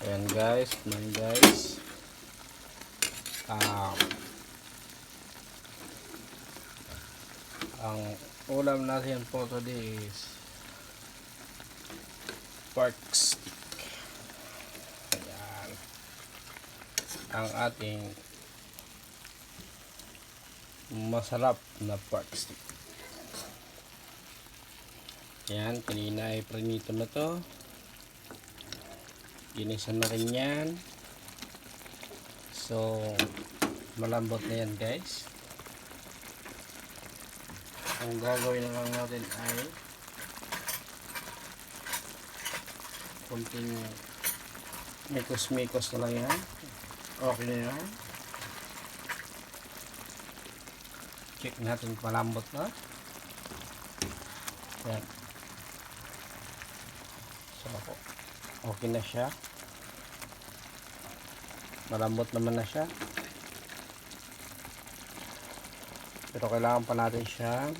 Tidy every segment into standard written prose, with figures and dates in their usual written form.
Ayan guys, kumain guys. Ang ulam natin po today is pork stick. Ayan. Ang ating masarap na pork stick. Ayan, kanina ay prinito na to. Ginisa na rin yan. So, malambot na yan guys. Ang gagawin na lang natin ay kunting mikos-mikos na lang yan. Okay na yan. Check natin malambot na. Yan. So, okay na siya. Malambot naman na siya. Pero kailangan pa natin siyang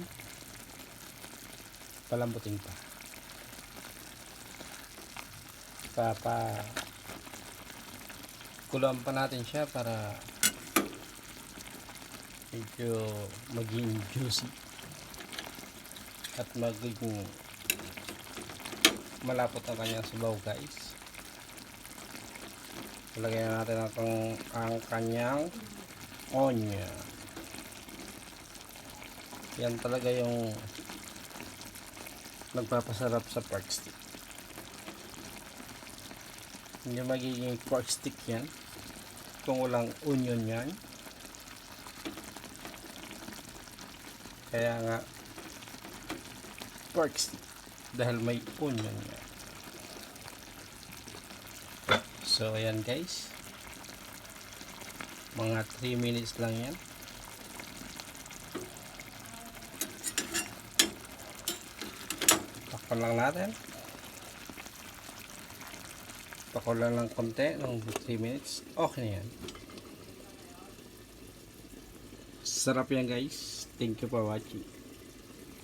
palambutin pa. Kulang pa natin siya para medyo maging juicy at magiging malapot ang kanyang sabaw guys. Lagyan natin ang kanyang onion. Yan talaga yung nagpapasarap sa pork stick. Hindi magiging pork stick yan kung walang onion yan. Kaya nga pork stick dahil may onion yan. So ayan guys, mga 3 minutes lang yan. Takpan lang natin. Pakulan lang konti ng 3 minutes. Okay na yan. Sarap yan guys. Thank you for watching.